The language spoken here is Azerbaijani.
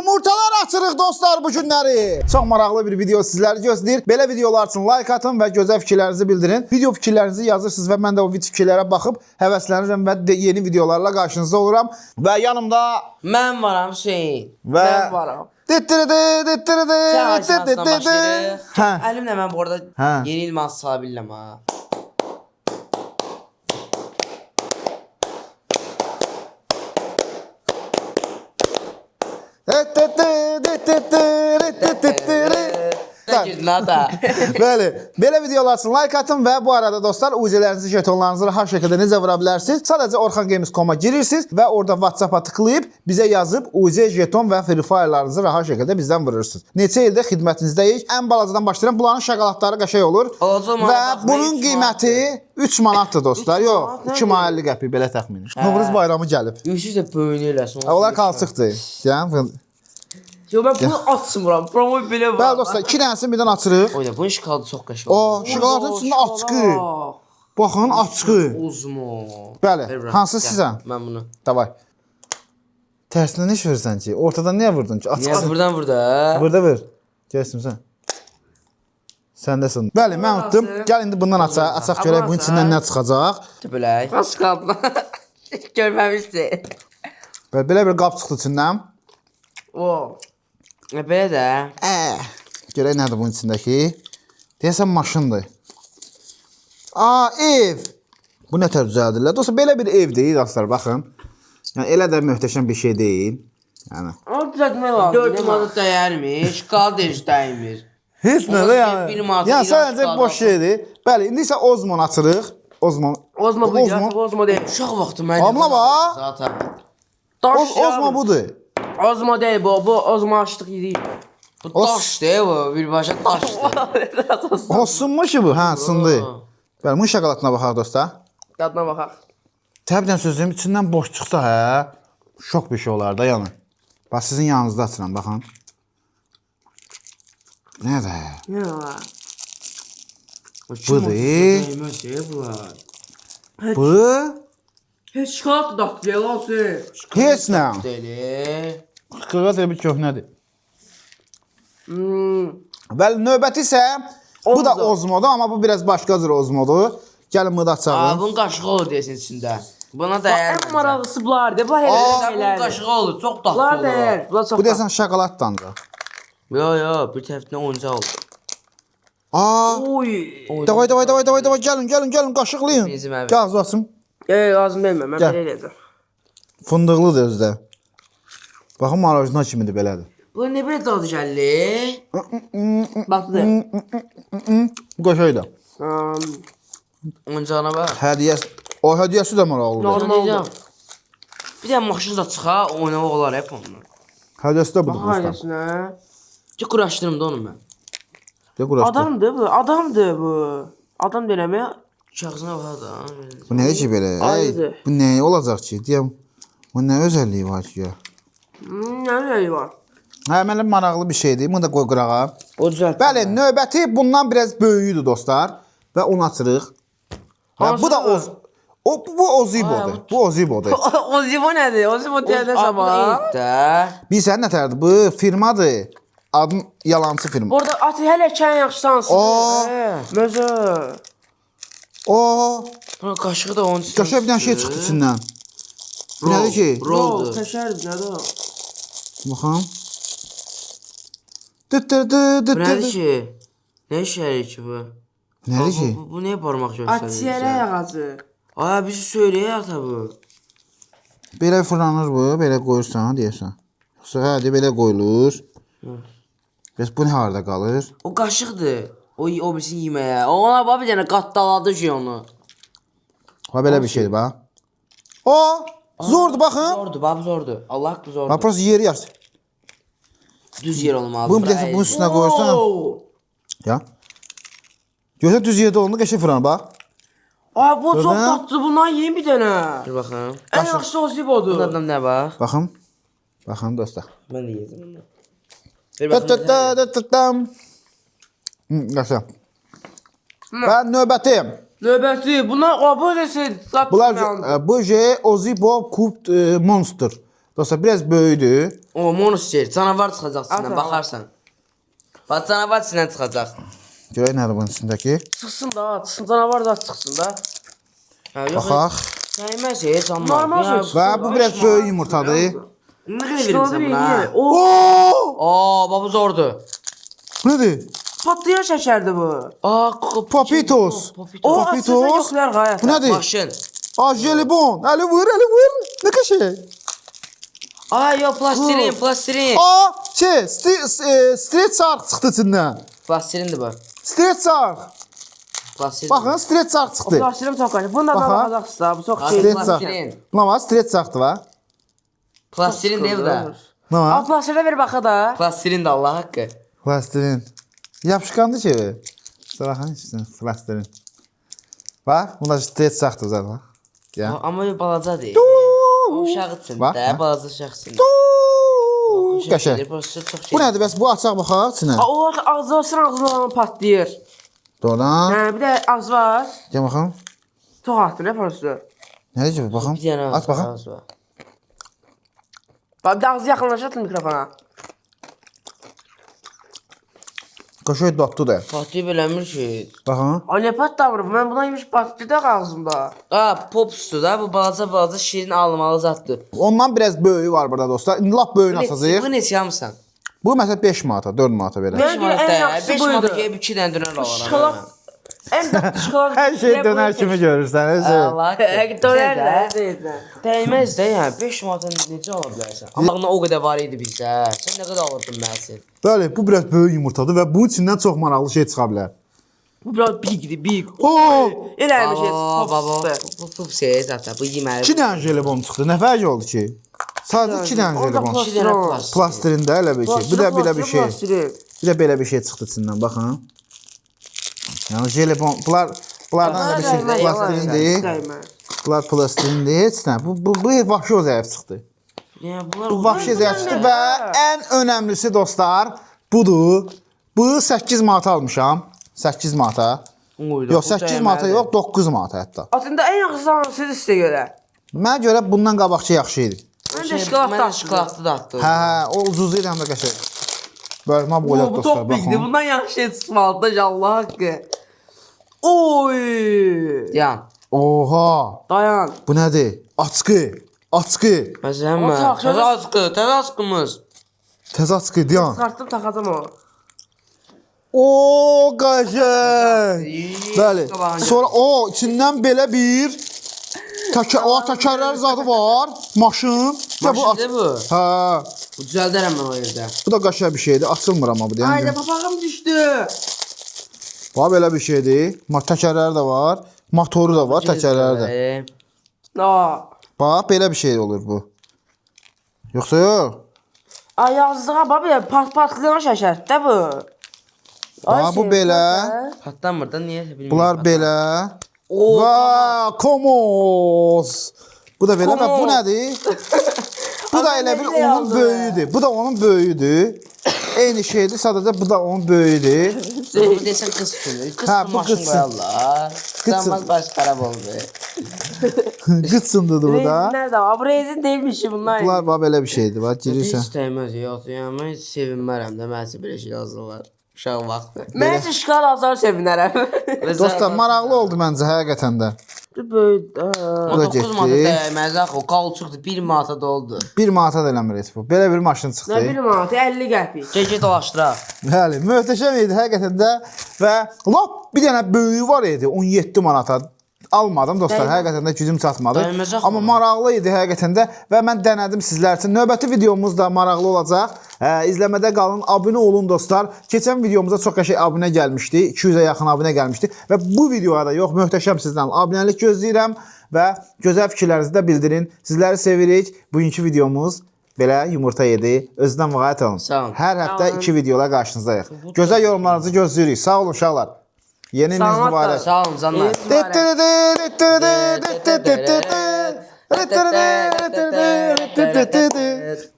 Yumurtalar açırıq dostlar bu günləri. Çox maraqlı bir video sizləri gözləyir. Belə videolar üçün like atın və gözəl fikirlərinizi bildirin. Video fikirlərinizi yazırsınız və mən də o fikirlərə baxıb həvəslənirəm və yeni videolarla qarşınızda oluram. Və yanımda mən varam Hüseyin. və Mən varam. Əlimlə mən bu arada yeni ilmaz sala bilirəm ha. Bəli, belə videolar üçün like atın və bu arada dostlar UC-lərinizi, jetonlarınızı rahat şəkildə necə vura bilərsiniz? Sadəcə orxangames.com-a girirsiniz və orada WhatsApp-a tıklayıb bizə yazıb UC, jeton və Free Fire-larınızı rahat şəkildə bizdən vurursunuz. Neçə ildə xidmətinizdəyik. Ən balacadan başlayıram. Bunların şokoladları qəşəng olur. Və bunun qiyməti 3 manatdır dostlar. Yox, 2 manat 50 qəpik belə təxmini. Novruz bayramı gəlib. Yüksüz də böyünürlər. Onlar qalçıqdır. Yəni Yo, mən bunu açmıram. Promo belə var. bəli dostlar, 2 dənəsini birdən açırıq. Oyda, bunun şokoladı çox qəşəng. O, şokoladın üstündə açqı. Baxın, açqı. Uzmo. Bəli, hansı sizə? Mən bunu. Davay. Tərsinə nə verirsən ki? Ortadan niyə vurdun ki? Niyə buradan vur da? Burada ver. Gəlsin sən. Səndəsin. Bəli, mən unutdum. Gəl indi bundan açaq. Açaq görək bunun içindən nə çıxacaq. Tübülək. Şokoladla. Görməmişsin. Belə bir qab çıxdı içindən. O. Belə də. Görək nədir bunun içindəki. Deyəsən maşındır. Ev. Bu nətər düzəldirlər? Dostlar, belə bir ev deyil dostlar, baxın. Yəni, elə də möhtəşəm bir şey deyil. Yəni. O düzəltmək lazım. 4 manat dəyərmiş, şokolad heç dəymir. Heç nə də yəni. Yəni, sadəcə boş şeydir. Bəli, indi isə Ozmon açırıq. Ozmon bu ya, Ozmo deyil. Uşaq vaxtı mən. Amla bax. Zaten. Ozmo budur. Ozmo deyil bu, Ozmo açdıq yedik. Bu daş deyil bu, birbaşa daşdır. O sınmış ki bu, hə, sındı. Bəli, bunun şokoladına baxaq dostlar. Dadına baxaq. Təbdən sözüm, içindən boş çıxsa, hə, şok bir şey olar da, yəni. Bax, sizin yanınızda açıram, baxın. Nədə? Budur. Bu? Heç şokolad da deyil, olsun. Heç nə. Deyil. bir köhnədir. Bəli, növbəti isə bu da Ozmodur, amma bu biraz başqa cür Ozmodur. Gəlin bunu da açalım. Bunun qaşığı olur desin içində. Buna dəyər. Ən maraqlısı bunlardır. Bu elə Bunun qaşığı olur, çox tatlı bunlar olur. dəyər. Bunlar çox. Bu deyəsən şokoladdandır. Yo, bir tərəfindən oyuncaq olur. Oy. Davay, gəlin, qaşıqlayın. Bizim əvi. Gəl, uzasın. Lazım deyil mən Gəl. belə eləyəcəm. Fındıqlıdır özdə. Baxın, marajna kimidir, belədir. Bu nə belə dadı gəlir? Baxdı. Qoşayla. Oyuncağına bax. O hədiyyəsi də maraqlıdır. Normal. Bir də maşın da çıxa, oynamaq olar hep onunla. Hədiyyəsi də budur dostlar. Ailəsinə. Ki quraşdırım da onu mən. Adamdır bu. Adam deyəmə. Kağızına bax da. Bu nədir ki belə? Ayıdır. Bu nə olacaq ki? Deyəm, bu nə özəlliyi var ki? Nə şey var? Hə, mənim maraqlı bir şeydir. Bunu da qoy qırağa. O düzəlt. Bəli, növbəti bundan biraz böyüyüdür dostlar. Və onu açırıq. Bu da bu Ozibo'dur. Bu Ozibo'dur. Ozibo nədir? Ozibo deyəndə sabah. Bilirsən nətərdir? Bu firmadır. Adın yalancı firma. Orada atı hələ kən yaxşı tanısın. Mözə. Qaşığı da onun içində. Qaşığa bir dənə şey çıxdı içindən. Bu nədir ki? Roldur. Təşərdir, nədir o? Baxın. Bu nədir ki? Nə işlərir ki bu? Nədir ki? Bu niyə parmaq göstərir? Atiyərə ağacı. Ay, bizi söyləyək ata bu. Belə fırlanır bu, belə qoyursan, deyəsən. Yoxsa hə, belə qoyulur. Bəs bu nə harada qalır? O qaşıqdır. O birisini yeməyə. Ona bax bir dənə qattaladı ki onu. Ha, belə bir şeydir, bax. Zordur, baxın. Zordur, bax zordur. Allah haqqı zordur. Bax, burası yeri yaxşı. Düz yer olmalıdır. Bunu bir dəfə bunun üstünə qoyursan. Ya. Görsən düz yerdə olundu, qəşəng fırlanır, bax. Ay, bu çox tatlı. Bundan yiyin bir dənə. Dur baxım. Ən yaxşı Ozibodur. Bundan nə bax? Baxın. Baxın dostlar. Mən də yeyəcəm onu. Ver baxım. Qəşəng. Və növbəti. Növbəti. Bunlar qabı desin. Bunlar bu Ozibo Cooked Monster. Dostlar biraz böyüdü. O monster canavar çıxacaq içindən Ata. baxarsan. Bax canavar içindən çıxacaq. Görək nədir bunun içindəki. Çıxsın da, çıxsın canavar da çıxsın da. Hə, yox. Baxaq. Nəyməz heç amma. Normal Ya, şey. Və bu biraz böyük yumurtadır. Nə qədər verirsən buna? O Oo! Babu zordur. Bu nədir? patlayan şəkərdir bu. Popitos. O Popitos. aslında yoxlar qayət. Bu nədir? Maşın. Jelibon. Əli vur, əli vur. Nə qəşəng. Ay, yo, plastilin, plastilin. Street sarq çıxdı içindən. Plastilindir bu. Street sarq. Plastilin. Baxın, street sarq çıxdı. Plastilim çox qayət. Bundan da Baxa. baxacaqsınız. Bu çox Street şey. Street sarq. plastilin. Buna var, street sarqdır va. Plastilin deyil də. Nə var? Al plastilə ver baxa da. Plastilin də Allah haqqı. Plastilin. Yapışqandı ki. Sıraxın içsin, plastilin. Bax, bunda street sarqdır zaten. Ya. Amma balaca deyil. O uşaq üçün Bax, də, ha. balaca uşaq üçün. Qəşəng. Bu nədir bəs? Bu açaq baxaq içinə. O ağzına sıra ağzına patlayır. Doğrudan. Hə, bir də ağız var. Gəl baxım. Çox atır, nə professor? Nədir ki bu? Baxım. Bir dənə At baxım. ağız var. Bax, bir də ağzı yaxınlaşatın mikrofona. Qəşəng dadlı da. Fatih beləmir ki. Baxın. Ay, nə patlamır bu? Mən buna yemiş patlayır da ağzımda. Popstur da, bu balaca şirin almalı zaddır. Ondan biraz böyüyü var burada dostlar. İndi lap böyüyünü açacağıq. Bu neçə yamısan? Bu məsələn 5 manata, 4 manata belə. 5 manat ən da, yaxşısı 5 buydu. manat ki, 2 dənə dönər Şokolad. alaram. Ən dadlı şokolad. Hər şey dönər kimi görürsən, hər şey. Allah Dönər də. Dəyməz də, yəni 5 manata necə ala bilərsən? Amma o qədər var idi bizdə. Sən nə qədər alırdın mənsin? Bəli, bu biraz böyük yumurtadır və bunun içindən çox maraqlı şey çıxa bilər. Bu biraz bigdir, big. Oo! Eləmiş heç. Baba, bu şey zaten, bu yeməli. 2 dənə jelibon çıxdı. Nə fərqi oldu ki? Sadəcə 2 dənə Orada jelibon. İki dənə plastik. Plastirində elə bir şey. Bir də belə bir şey. Bir də belə bir şey çıxdı içindən, baxın. Yəni jelibon, bunlardan da bir şey plastirindir. Bunlar plastirindir, heç nə. Bu vəhşi o zəif çıxdı. Yəni bunlar Bu vəhşi zəif çıxdı və ən önəmlisi dostlar budur. Bu 8 manata almışam. 8 manata. Yox, 8 manata yox, 9 manata hətta. Atında ən yaxşısı hansıdır sizə görə? Mənə görə bundan qabaqçı yaxşı idi. Məncə şokolad Mən da şokoladlı da atdım. Hə, o ucuz idi həm də qəşəng. Bölmə boyat Bu dostlar, çox bigdir. baxın. Bundan yaxşı şey çıxmalıdır Allah haqqı. Oy! Yəni, Oha! Dayan. Bu nədir? Açqı. Açqı. məsələn O mən. çox- Təzə aşqı, təzə aşqımız. Təzə açqı dayan. Çıxartdım, taxacam o. O qəşəng. Bəli. Qabağınca. Sonra o içindən belə bir təkərlər zadı var. Maşın. Ya bu Maşındır bu. Hə. Bu düzəldərəm mən o yerdə. Bu da qəşəng bir şeydir. Açılmır amma bu deyən. Ay, papağım düşdü. Bax belə bir şeydir. Təkərləri də var. Motoru da var, təkərləri də. Aa. Bax belə bir şey olur bu. Yoxsa yox? Ay, yazdığa bax bir patlayan şəkər də bu. Bax bu belə. Patlamır da, niyə bilmirəm. Bunlar belə. O, Va, komos. Bu da belə və bu Komos. nədir? Bu da Amma elə bir necə onun yazdı? böyüyüdür. Bu da onun böyüyüdür. Eyni şeydir, sadəcə bu da onun böyüyüdür. bu desən qız üçün. Qız Hə, üçün bu maşın qız üçün. qoyarlar. üçün. Qızmaz baş xarab oldu. Qıtsındır bu da. Nerede var? Bu rezin değilmiş bunlar. Bunlar bax belə bir şeydir. Bax girirsən. Heç dəyməz, yox. Yəni mən heç sevinmərəm də, mən belə şey yazırlar. Uşaq vaxtı. Mən heç şikar azar sevinərəm. Dostlar, maraqlı oldu məncə həqiqətən də. Böyle. Bu da 9 manata getdi. dəyməz axı, o qalçıqdır, 1 manata da oldu. 1 manata da eləmir heç bu. Belə bir maşın Ne çıxdı. bileyim abi 50 qəpik. Gecə dolaşdıraq. Bəli, möhtəşəm idi həqiqətən də və lap bir dənə böyüyü var idi 17 manata. Almadım dostlar, həqiqətən də gücüm çatmadı. Dəyməz Amma maraqlı idi həqiqətən də və mən dənədim sizlər üçün. Növbəti videomuz da maraqlı olacaq. İzləmədə qalın, abunə olun dostlar. Keçən videomuza çox qəşəng abunə gəlmişdi. 200-ə yaxın abunə gəlmişdi və bu videoya da yox, möhtəşəm sizdən abunəlik gözləyirəm və gözəl fikirlərinizi də bildirin. Sizləri sevirik. Bugünkü videomuz belə yumurta yedi. Özünüzdən müğayət olun. Sağ olun. Hər həftə 2 videolar qarşınızdayıq. Gözəl yorumlarınızı gözləyirik. Sağ olun uşaqlar. Yeni iliniz Sağ olun. mübarək. Sağ olun canlar. Dit